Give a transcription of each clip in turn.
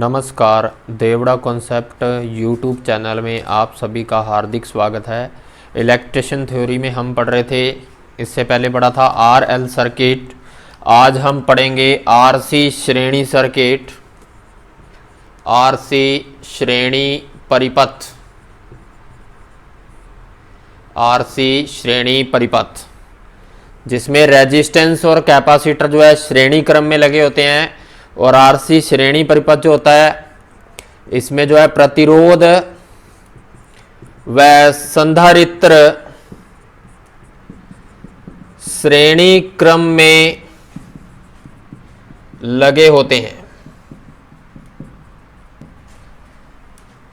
नमस्कार, Devda concept YouTube channel में आप सभी का हार्दिक स्वागत है। इलेक्ट्रिशियन थ्योरी में हम पढ़ रहे थे, इससे पहले पढ़ा था आरएल सर्किट। आज हम पढ़ेंगे आरसी श्रेणी सर्किट, आरसी श्रेणी परिपथ, आरसी श्रेणी परिपथ जिसमें रेजिस्टेंस और कैपेसिटर जो है श्रेणी क्रम में लगे होते हैं। और आरसी श्रेणी परिपथ जो होता है इसमें जो है प्रतिरोध व संधारित्र श्रेणी क्रम में लगे होते हैं।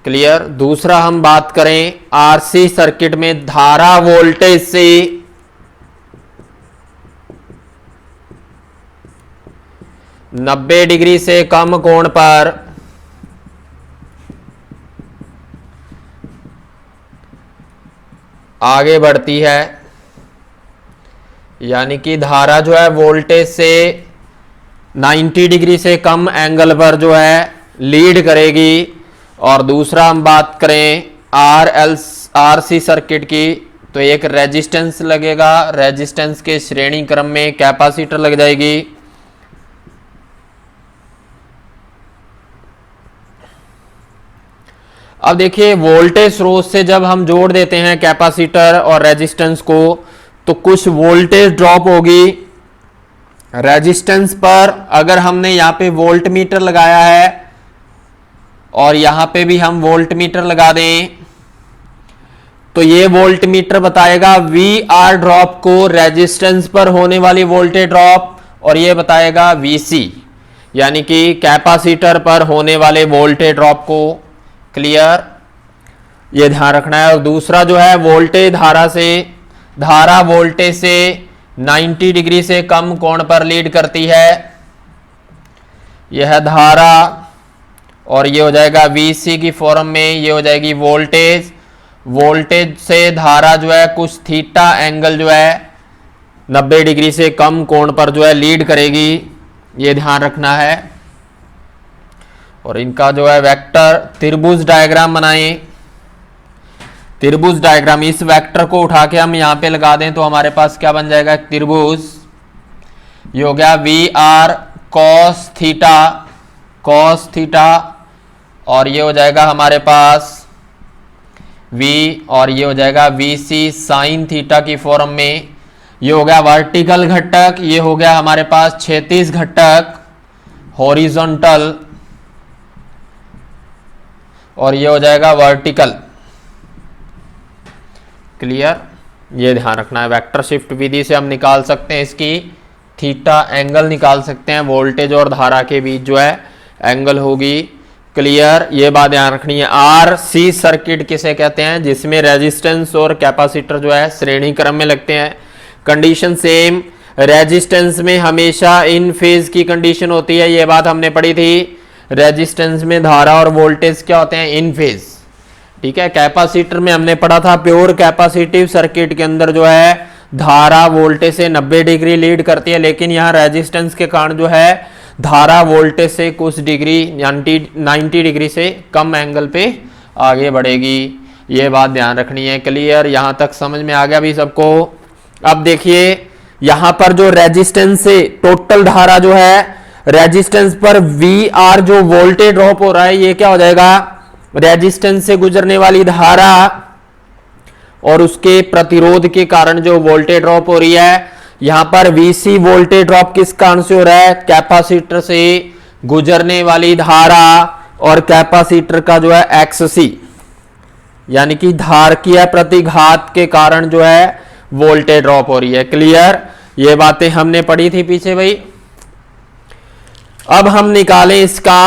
क्लियर। दूसरा हम बात करें आरसी सर्किट में धारा वोल्टेज से 90 डिग्री से कम कोण पर आगे बढ़ती है, यानी कि धारा जो है वोल्टेज से 90 डिग्री से कम एंगल पर जो है लीड करेगी। और दूसरा हम बात करें आरसी सर्किट की, तो एक रेजिस्टेंस लगेगा, रेजिस्टेंस के श्रेणी क्रम में कैपेसिटर लग जाएगी। अब देखिए, वोल्टेज स्रोत से जब हम जोड़ देते हैं कैपेसिटर और रेजिस्टेंस को तो कुछ वोल्टेज ड्रॉप होगी रेजिस्टेंस पर। अगर हमने यहाँ पे वोल्ट मीटर लगाया है और यहाँ पे भी हम वोल्ट मीटर लगा दें तो ये वोल्ट मीटर बताएगा VR ड्रॉप को, रेजिस्टेंस पर होने वाली वोल्टेज ड्रॉप, और ये बताएगा VC यानी कि कैपेसिटर पर होने वाले वोल्टेज ड्रॉप को। क्लियर, ये ध्यान रखना है। और दूसरा जो है वोल्टेज धारा वोल्टेज से 90 डिग्री से कम कोण पर लीड करती है, यह धारा, और ये हो जाएगा VC की फॉर्म में, ये हो जाएगी वोल्टेज। वोल्टेज से धारा जो है कुछ थीटा एंगल जो है 90 डिग्री से कम कोण पर जो है लीड करेगी, ये ध्यान रखना है। और इनका जो है वेक्टर त्रिभुज डायग्राम बनाएं। त्रिभुज डायग्राम, इस वेक्टर को उठा के हम यहां पे लगा दें तो हमारे पास क्या बन जाएगा, त्रिभुज। ये हो गया VR cos थीटा, और ये हो जाएगा हमारे पास V, और ये हो जाएगा VC sin थीटा की फॉर्म में। ये हो गया वर्टिकल घटक, ये हो गया हमारे पास क्षैतिज घटक हॉरिजॉन्टल, और ये हो जाएगा वर्टिकल। क्लियर, ये ध्यान रखना है। वेक्टर शिफ्ट विधि से हम निकाल सकते हैं इसकी थीटा एंगल निकाल सकते हैं, वोल्टेज और धारा के बीच जो है एंगल होगी। क्लियर, ये बात ध्यान रखनी है। आरसी सर्किट किसे कहते हैं, जिसमें रेजिस्टेंस और कैपेसिटर जो है श्रेणी क्रम में लगते हैं। कंडीशन सेम, रेजिस्टेंस में हमेशा इन फेज की कंडीशन होती है, ये बात हमने पढ़ी थी। रेजिस्टेंस में धारा और वोल्टेज क्या होते हैं, इन फेज। ठीक है। कैपेसिटर में हमने पढ़ा था प्योर कैपेसिटिव सर्किट के अंदर जो है धारा वोल्टेज से 90 डिग्री लीड करती है, लेकिन यहाँ रेजिस्टेंस के कारण जो है धारा वोल्टेज से कुछ डिग्री 90 डिग्री से कम एंगल पे आगे बढ़ेगी, ये बात ध्यान रखनी है। क्लियर, यहां तक समझ में आ गया भी सबको। अब देखिए, यहां पर जो रेजिस्टेंस से टोटल धारा जो है, रेजिस्टेंस पर VR जो वोल्टेज ड्रॉप हो रहा है, ये क्या हो जाएगा, रेजिस्टेंस से गुजरने वाली धारा और उसके प्रतिरोध के कारण जो वोल्टेज ड्रॉप हो रही है। यहां पर VC वोल्टेज ड्रॉप किस कारण से हो रहा है, कैपेसिटर से गुजरने वाली धारा और कैपेसिटर का जो है XC यानी कि धारकीय प्रतिघात के कारण जो है वोल्टेज ड्रॉप हो रही है। क्लियर, ये बातें हमने पढ़ी थी पीछे भाई। अब हम निकालें इसका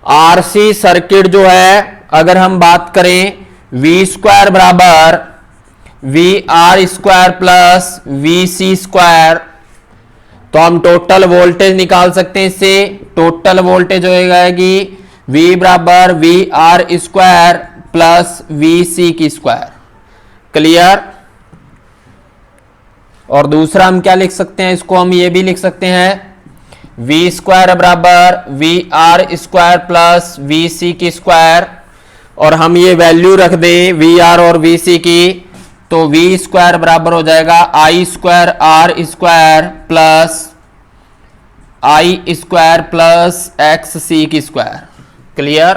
आरसी सर्किट जो है, अगर हम बात करें V² बराबर VR² प्लस VC², तो हम टोटल वोल्टेज निकाल सकते हैं इससे। टोटल वोल्टेज हो जाएगी V बराबर VR² प्लस VC²। क्लियर, और दूसरा हम क्या लिख सकते हैं, इसको हम ये भी लिख सकते हैं वी स्क्वायर बराबर V R square plus V C की स्क्वायर, और हम ये वैल्यू रख दें वी आर और वी सी की, तो वी स्क्वायर बराबर हो जाएगा I square R square plus I square plus X C की स्क्वायर। क्लियर?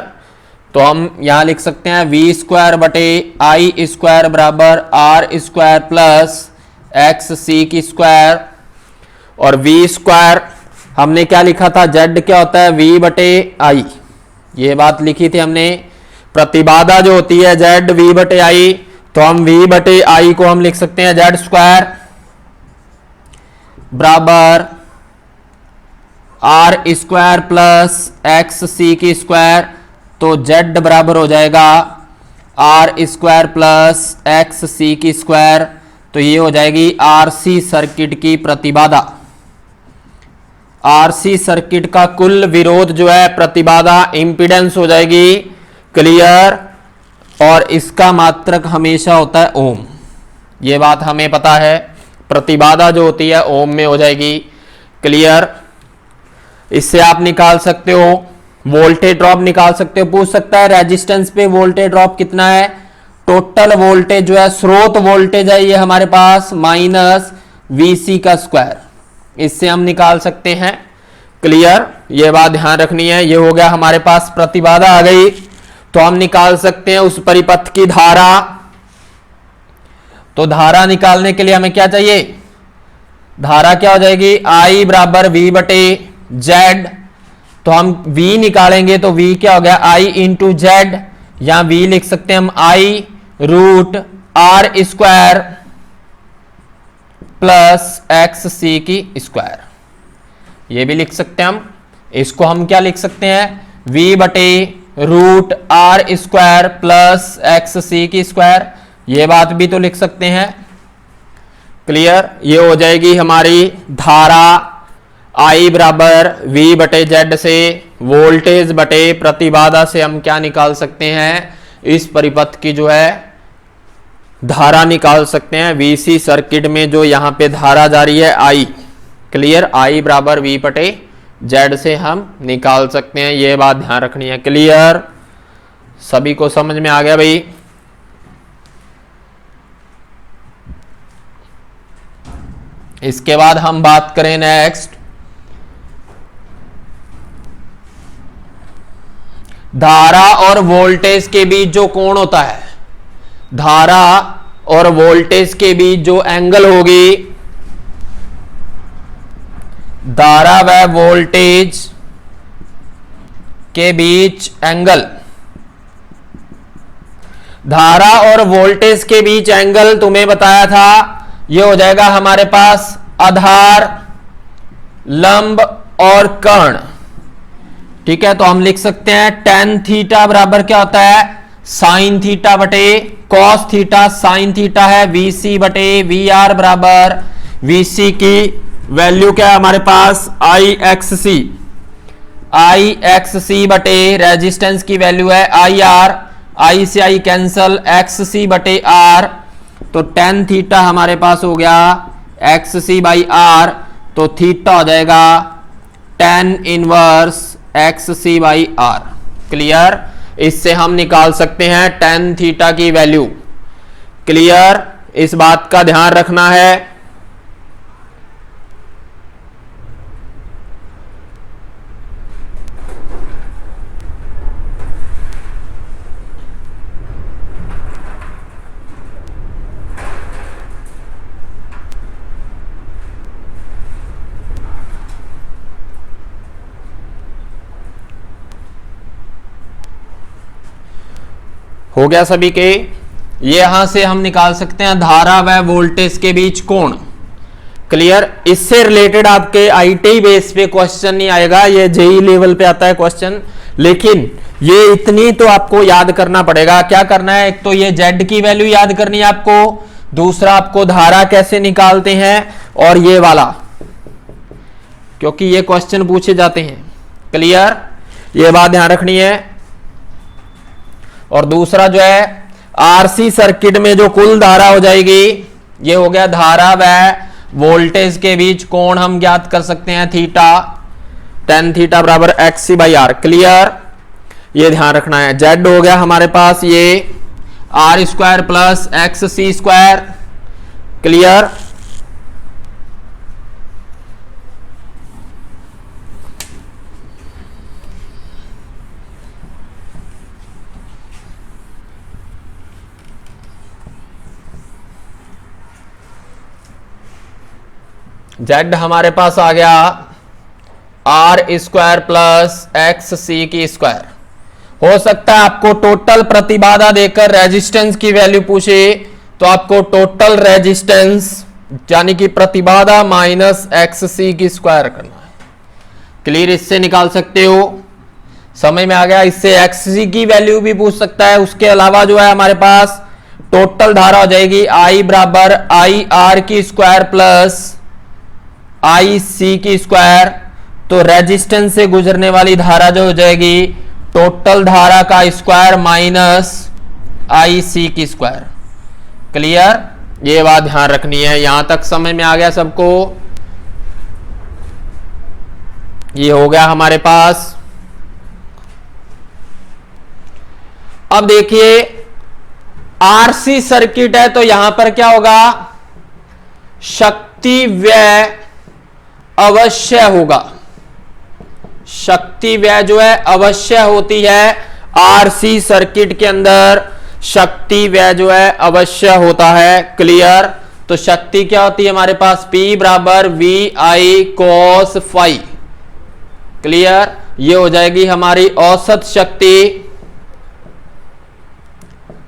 तो हम यहां लिख सकते हैं वी स्क्वायर बटे आई स्क्वायर बराबर are square plus X C की स्क्वायर, और वी स्क्वायर हमने क्या लिखा था, जेड क्या होता है वी बटे आई, ये बात लिखी थी हमने। प्रतिबाधा जो होती है जेड वी बटे आई, तो हम वी बटे आई को हम लिख सकते हैं जेड स्क्वायर बराबर are square plus X C की स्क्वायर, तो जेड बराबर हो जाएगा are square plus X C की स्क्वायर, तो ये हो जाएगी आरसी सर्किट की प्रतिबाधा। आरसी सर्किट का कुल विरोध जो है प्रतिबाधा इंपीडेंस हो जाएगी। क्लियर? और इसका मात्रक हमेशा होता है ओम, ये बात हमें पता है। प्रतिबाधा जो होती है ओम में हो जाएगी। क्लियर? इससे आप निकाल सकते हो वोल्टेज ड्रॉप, निकाल सकते हो। पूछ सकता है रेजिस्टेंस पे वोल्टेज ड्रॉप कितना है, टोटल वोल्टेज जो है स्रोत वोल्टेज है ये हमारे पास माइनस वीसी का स्क्वायर, इससे हम निकाल सकते हैं। क्लियर? ये बात ध्यान रखनी है। ये हो गया हमारे पास प्रतिबाधा आ गई, तो हम निकाल सकते हैं उस परिपथ की धारा। तो धारा निकालने के लिए हमें क्या चाहिए, धारा क्या हो जाएगी I बराबर V बटे जेड, तो हम V निकालेंगे तो V क्या हो गया I इंटू जेड, या V लिख सकते हैं हम I root R square plus X C की स्क्वायर, ये भी लिख सकते हैं हम। इसको हम क्या लिख सकते हैं V बटे root R square plus X C की स्क्वायर, ये बात भी तो लिख सकते हैं। क्लियर? ये हो जाएगी हमारी धारा I बराबर V बटे जेड से वोल्टेज बटे प्रतिबाधा से हम क्या निकाल सकते हैं, इस परिपथ की जो है धारा निकाल सकते हैं। VC सर्किट में जो यहां पे धारा जारी है I। क्लियर? I बराबर V बटे जेड से हम निकाल सकते हैं, ये बात ध्यान रखनी है। क्लियर? सभी को समझ में आ गया भाई? इसके बाद हम बात करें नेक्स्ट धारा और वोल्टेज के बीच जो कोण होता है, धारा और वोल्टेज के बीच जो एंगल होगी, धारा व वोल्टेज के बीच एंगल, धारा और वोल्टेज के बीच एंगल तुम्हें बताया था, ये हो जाएगा हमारे पास आधार, लंब और कर्ण। ठीक है? तो हम लिख सकते हैं tan थीटा बराबर क्या होता है साइन थीटा बटे कॉस थीटा, साइन थीटा है VC बटे VR बराबर VC की वैल्यू क्या है हमारे पास IXC, IXC बटे रेजिस्टेंस की वैल्यू है IR, I से I कैंसल, XC बटे R, तो tan थीटा हमारे पास हो गया XC बाई R, तो थीटा हो जाएगा tan inverse XC by R। Clear? इससे हम निकाल सकते हैं tan थीटा की वैल्यू। क्लियर? इस बात का ध्यान रखना है। हो गया सभी के? ये यहां से हम निकाल सकते हैं धारा व वोल्टेज के बीच कोण। क्लियर? इससे रिलेटेड आपके आईटी बेस पे क्वेश्चन नहीं आएगा, ये जेई लेवल पे आता है क्वेश्चन, लेकिन ये इतनी तो आपको याद करना पड़ेगा। क्या करना है, एक तो ये जेड की वैल्यू याद करनी है आपको, दूसरा आपको धारा कैसे निकालते हैं, और ये वाला, क्योंकि ये क्वेश्चन पूछे जाते हैं। क्लियर? ये बात ध्यान रखनी है। और दूसरा जो है आरसी सर्किट में जो कुल धारा हो जाएगी, ये हो गया धारा व वोल्टेज के बीच कोण हम ज्ञात कर सकते हैं थीटा। tan थीटा बराबर X C by R. Clear, ये ध्यान रखना है। जेड हो गया हमारे पास ये R square plus X C square. Clear, Z हमारे पास आ गया R square plus X C की स्क्वायर। हो सकता है आपको टोटल प्रतिबाधा देकर रेजिस्टेंस की वैल्यू पूछे, तो आपको टोटल रेजिस्टेंस यानी कि प्रतिबाधा माइनस एक्स सी की स्क्वायर करना है। क्लियर, इससे निकाल सकते हो, समझ में आ गया। इससे एक्स सी की वैल्यू भी पूछ सकता है। उसके अलावा जो है हमारे पास टोटल धारा हो जाएगी आई बराबर आई आर की स्क्वायर प्लस आई सी की स्क्वायर। तो रेजिस्टेंस से गुजरने वाली धारा जो हो जाएगी टोटल धारा का स्क्वायर माइनस आई सी की स्क्वायर। क्लियर, ये बात ध्यान रखनी है। यहां तक समझ में आ गया सबको? ये हो गया हमारे पास। अब देखिए आरसी सर्किट है तो यहां पर क्या होगा, शक्ति व्यय अवश्य होगा। शक्ति व्यय जो है अवश्य होती है आरसी सर्किट के अंदर, शक्ति व्यय जो है अवश्य होता है। क्लियर, तो शक्ति क्या होती है हमारे पास, P बराबर V I cos phi. Clear, ये हो जाएगी हमारी औसत शक्ति।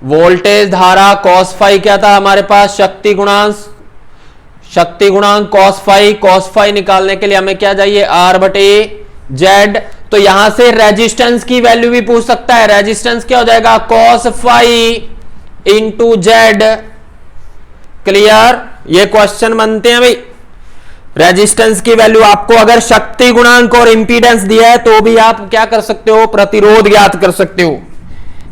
वोल्टेज धारा कॉस फाई क्या था हमारे पास, शक्ति गुणांक। शक्ति गुणांक कॉस फाई निकालने के लिए हमें क्या चाहिए, आर बटे जेड। तो यहां से रेजिस्टेंस की वैल्यू भी पूछ सकता है। रेजिस्टेंस क्या हो जाएगा, cos phi into Z. Clear, ये क्वेश्चन बनते हैं भाई। रेजिस्टेंस की वैल्यू आपको अगर शक्ति गुणांक और इंपीडेंस दिया है तो भी आप क्या कर सकते हो, प्रतिरोध ज्ञात कर सकते हो।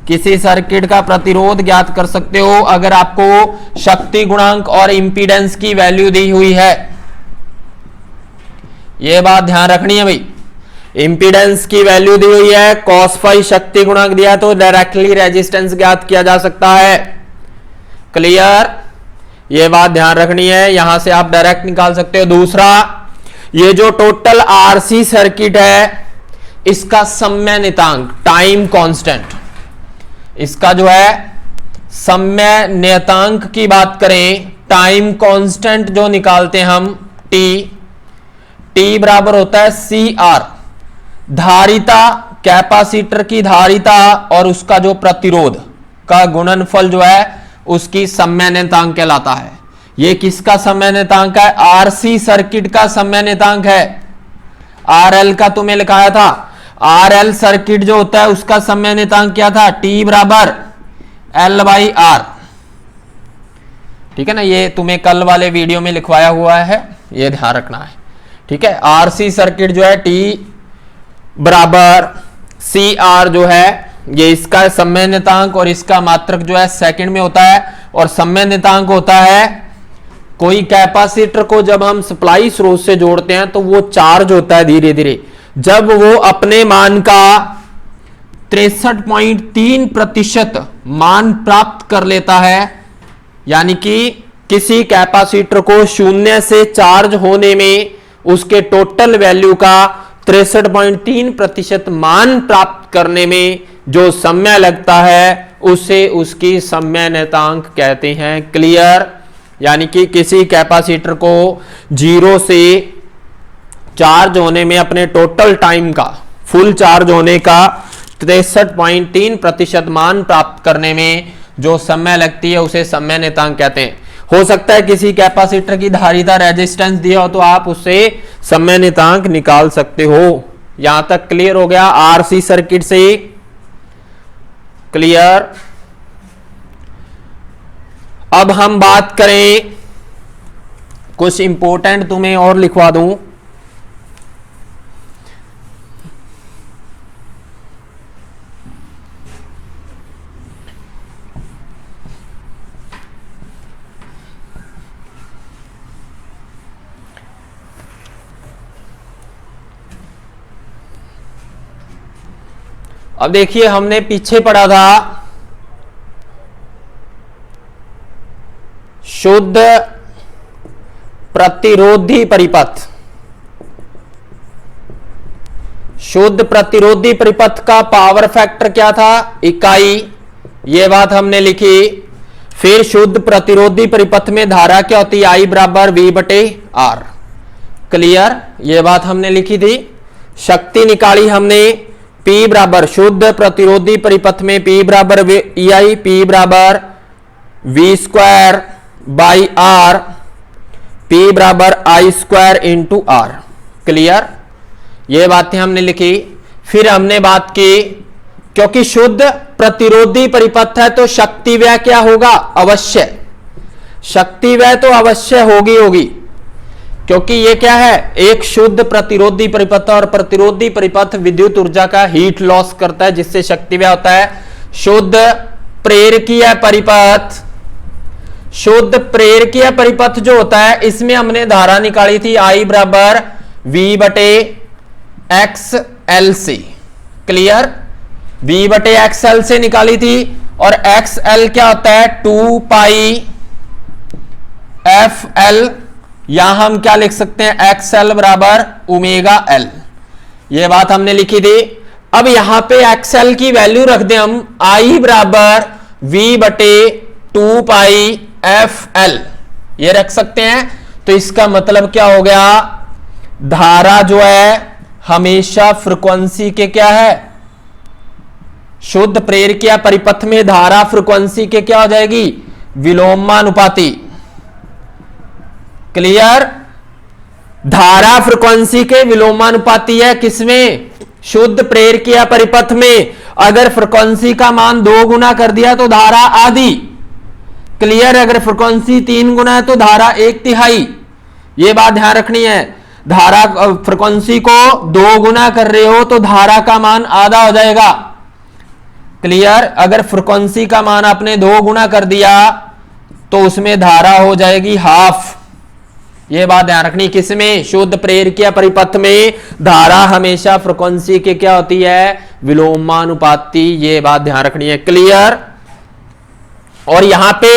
किसी सर्किट का प्रतिरोध ज्ञात कर सकते हो अगर आपको शक्ति गुणांक और इंपीडेंस की वैल्यू दी हुई है। यह बात ध्यान रखनी है भाई। इंपीडेंस की वैल्यू दी हुई है, कॉस फाई शक्ति गुणांक दिया तो डायरेक्टली रेजिस्टेंस ज्ञात किया जा सकता है। क्लियर, यह बात ध्यान रखनी है, यहां से आप डायरेक्ट निकाल सकते हो। दूसरा, ये जो टोटल आरसी सर्किट है इसका समय नियतांक टाइम कांस्टेंट, इसका जो है समय नियतांक की बात करें, टाइम कांस्टेंट जो निकालते हैं हम टी बराबर होता है सी आर, धारिता कैपेसिटर की धारिता और उसका जो प्रतिरोध का गुणनफल जो है उसकी समय नियतांक कहलाता है। ये किसका समय नियतांक है, आरसी सर्किट का समय नियतांक है। आरएल का तुम्हें लिखाया था, आरएल सर्किट जो होता है उसका समय नियतांक क्या था, टी बराबर एल बाई आर। ठीक है ना, ये तुम्हें कल वाले वीडियो में लिखवाया हुआ है, ये ध्यान रखना है। ठीक है, आरसी सर्किट जो है टी बराबर सी आर जो है ये इसका समय नियतांक और इसका मात्रक जो है सेकंड में होता है। और समय नियतांक होता है कोई कैपेसिटर को जब हम सप्लाई स्रोत से जोड़ते हैं तो वो चार्ज होता है धीरे धीरे। जब वो अपने मान का 63.3% मान प्राप्त कर लेता है, यानी कि किसी कैपेसिटर को शून्य से चार्ज होने में उसके टोटल वैल्यू का 63.3% मान प्राप्त करने में जो समय लगता है उसे उसकी समय नियतांक कहते हैं। क्लियर, यानी कि किसी कैपेसिटर को 0 से चार्ज होने में अपने टोटल टाइम का, फुल चार्ज होने का 63.3% मान प्राप्त करने में जो समय लगती है उसे समय नियतांक कहते हैं। हो सकता है किसी कैपेसिटर की धारिता रेजिस्टेंस दिया हो तो आप उससे समय नियतांक निकाल सकते हो। यहां तक क्लियर हो गया आरसी सर्किट से? क्लियर। अब हम बात करें, कुछ इंपॉर्टेंट तुम्हें और लिखवा दूं। अब देखिए हमने पीछे पढ़ा था शुद्ध प्रतिरोधी परिपथ। शुद्ध प्रतिरोधी परिपथ का पावर फैक्टर क्या था? इकाई, ये बात हमने लिखी। फिर शुद्ध प्रतिरोधी परिपथ में धारा क्या होती है? आई बराबर वी बटे आर। क्लियर, ये बात हमने लिखी थी। शक्ति निकाली हमने, P बराबर शुद्ध प्रतिरोधी परिपथ में P बराबर ई आई, P बराबर V square by R, P बराबर I square into R. Clear, ये बातें हमने लिखी। फिर हमने बात की, क्योंकि शुद्ध प्रतिरोधी परिपथ है तो शक्ति व्यय क्या होगा? अवश्य शक्ति व्यय तो अवश्य होगी, क्योंकि ये क्या है? एक शुद्ध प्रतिरोधी परिपथ, और प्रतिरोधी परिपथ विद्युत ऊर्जा का हीट लॉस करता है जिससे शक्ति व्यय होता है। शुद्ध प्रेरकीय परिपथ, शुद्ध प्रेरकीय परिपथ जो होता है इसमें हमने धारा निकाली थी आई बराबर वी बटे एक्स एल से। क्लियर, वी बटे एक्स एल से निकाली थी, और एक्स एल क्या होता है? 2 पाई एफ एल, यहां हम क्या लिख सकते हैं? एक्स एल बराबर ओमेगा एल। ये बात हमने लिखी थी। अब यहां पे एक्स एल की वैल्यू रख दें हम, आई बराबर वी बटे 2 पाई एफ एल, ये रख सकते हैं। तो इसका मतलब क्या हो गया? धारा जो है हमेशा फ्रीक्वेंसी के क्या है? शुद्ध प्रेरकीय परिपथ में धारा फ्रीक्वेंसी के क्या हो जाएगी? विलोमानुपाती। क्लियर, धारा फ्रीक्वेंसी के विलोमानुपाती है। किसमें? शुद्ध प्रेरकीय परिपथ में। अगर फ्रीक्वेंसी का मान 2 गुना कर दिया तो धारा आधी। क्लियर, अगर फ्रीक्वेंसी 3 गुना है तो धारा 1/3। यह बात ध्यान रखनी है। धारा फ्रीक्वेंसी को 2 गुना कर रहे हो तो धारा का मान आधा हो जाएगा। क्लियर, अगर फ्रीक्वेंसी का मान आपने 2 गुना कर दिया तो उसमें धारा हो जाएगी हाफ। यह बात ध्यान रखनी। किसमें? शुद्ध प्रेरकीय परिपथ में धारा हमेशा फ्रीक्वेंसी के क्या होती है? विलोमानुपाती। ये बात ध्यान रखनी है। क्लियर, और यहां पे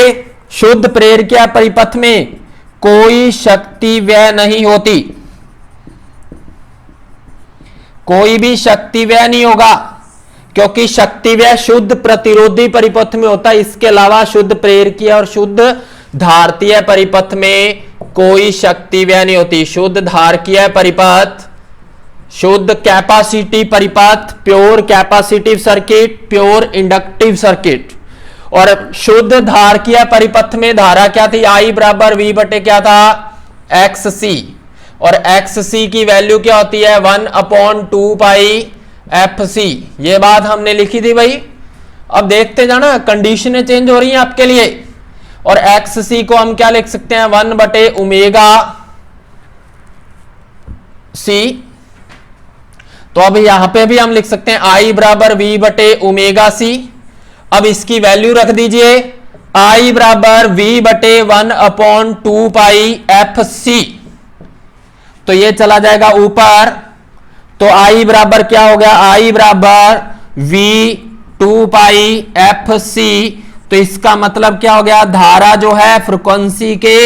शुद्ध प्रेरकीय परिपथ में कोई शक्ति व्यय नहीं होती, कोई भी शक्ति व्यय नहीं होगा, क्योंकि शक्ति व्यय शुद्ध प्रतिरोधी परिपथ में होता है। इसके अलावा शुद्ध प्रेरकीय और शुद्ध धारकीय परिपथ में कोई शक्ति व्यय नहीं होती। शुद्ध धारकीय परिपथ, शुद्ध कैपेसिटी परिपथ, pure capacitive circuit, pure inductive circuit. और शुद्ध धारकीय परिपथ में धारा क्या थी? आई बराबर वी बटे क्या था? एक्स सी। और एक्स सी की वैल्यू क्या होती है? 1/2 पाई एफ सी। ये बात हमने लिखी थी भाई। अब देखते जाना, कंडीशनें चेंज हो रही हैं आपके लिए। और एक्स सी को हम क्या लिख सकते हैं? 1 बटे ओमेगा सी। तो अब यहां पे भी हम लिख सकते हैं आई बराबर वी बटे ओमेगा सी। अब इसकी वैल्यू रख दीजिए, आई बराबर वी बटे 1/2 पाई एफ सी। तो ये चला जाएगा ऊपर, तो आई बराबर क्या हो गया? आई बराबर वी 2 पाई एफ सी। तो इसका मतलब क्या हो गया? धारा जो है फ्रीक्वेंसी के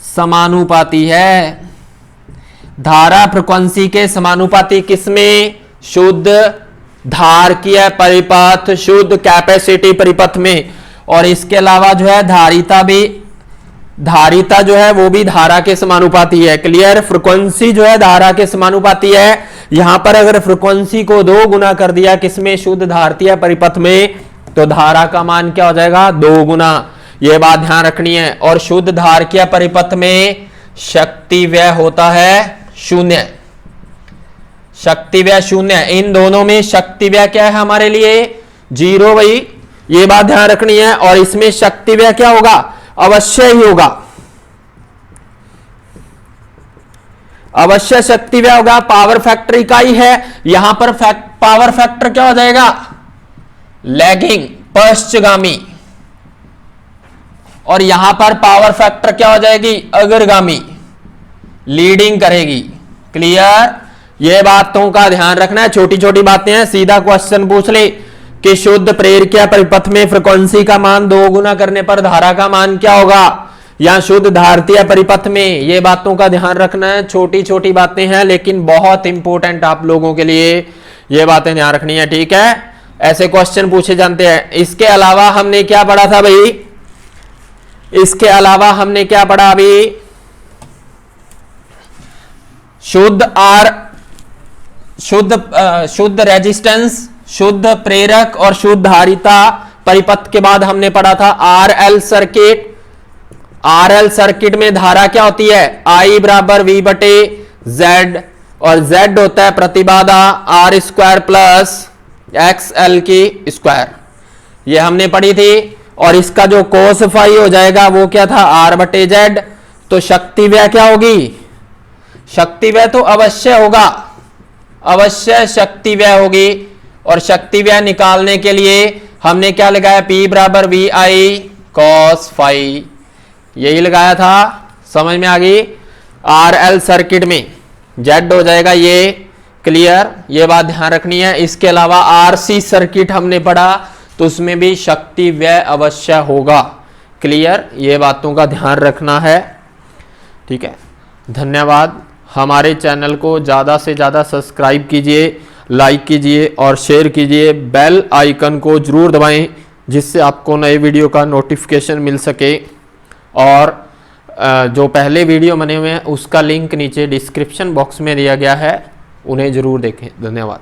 समानुपाती है। धारा फ्रीक्वेंसी के समानुपाती किसमें? शुद्ध धारकीय परिपथ, शुद्ध कैपेसिटी परिपथ में। और इसके अलावा जो है धारिता भी, धारिता जो है वो भी धारा के समानुपाती है। क्लियर, फ्रीक्वेंसी जो है धारा के समानुपाती है। यहां पर अगर फ्रीक्वेंसी को 2 गुना कर दिया किसमें? शुद्ध धारकीय परिपथ में, तो धारा का मान क्या हो जाएगा? 2 गुना। यह बात ध्यान रखनी है। और शुद्ध धारकीय परिपथ में शक्ति व्यय होता है 0। शक्ति व्यय 0। इन दोनों में शक्ति व्यय क्या है हमारे लिए? 0 भाई। ये बात ध्यान रखनी है। और इसमें शक्ति व्यय क्या होगा? अवश्य ही होगा, अवश्य शक्ति व्यय होगा। पावर फैक्टर इकाई है, यहां पर पावर फैक्टर क्या हो जाएगा? लैगिंग, पश्चगामी। और यहां पर पावर फैक्टर क्या हो जाएगी? अग्रगामी, लीडिंग करेगी। क्लियर, ये बातों का ध्यान रखना है, छोटी छोटी बातें हैं। सीधा क्वेश्चन पूछ ले कि शुद्ध प्रेरकीय परिपथ में फ्रीक्वेंसी का मान 2 गुना करने पर धारा का मान क्या होगा, या शुद्ध धारतीय परिपथ में, ये बातों का ध्यान रखना है। छोटी छोटी बातें हैं लेकिन बहुत इंपॉर्टेंट आप लोगों के लिए ये बातें ध्यान रखनी है, ठीक है। ऐसे क्वेश्चन पूछे जाते हैं। इसके अलावा हमने क्या पढ़ा था भाई, इसके अलावा हमने क्या पढ़ा अभी, शुद्ध रेजिस्टेंस, शुद्ध प्रेरक और शुद्ध धारिता परिपथ के बाद हमने पढ़ा था आरएल सर्किट। आरएल सर्किट में धारा क्या होती है, I बराबर V बटे Z, और Z होता है प्रतिबाधा R स्क्वायर प्लस XL की स्क्वायर, ये हमने पढ़ी थी। और इसका जो कोस फाई हो जाएगा वो क्या था, R बटे Z। तो शक्ति व्यय क्या होगी, शक्ति व्यय तो अवश्य होगा, अवश्य शक्ति व्यय होगी। और शक्ति व्यय निकालने के लिए हमने क्या लगाया, P बराबर VI cos फाई, यही लगाया था, समझ में आ गई। RL सर्किट में Z हो जाएगा ये, क्लियर, ये बात ध्यान रखनी है। इसके अलावा RC सर्किट हमने पढ़ा तो उसमें भी शक्ति व्यय अवश्य होगा, क्लियर, ये बातों का ध्यान रखना है, ठीक है। धन्यवाद। हमारे चैनल को ज़्यादा से ज़्यादा सब्सक्राइब कीजिए, लाइक कीजिए और शेयर कीजिए। बेल आइकन को जरूर दबाएं जिससे आपको नए वीडियो का नोटिफिकेशन मिल सके। और जो पहले वीडियो बने हुए हैं उसका लिंक नीचे डिस्क्रिप्शन बॉक्स में दिया गया है, उन्हें जरूर देखें। धन्यवाद।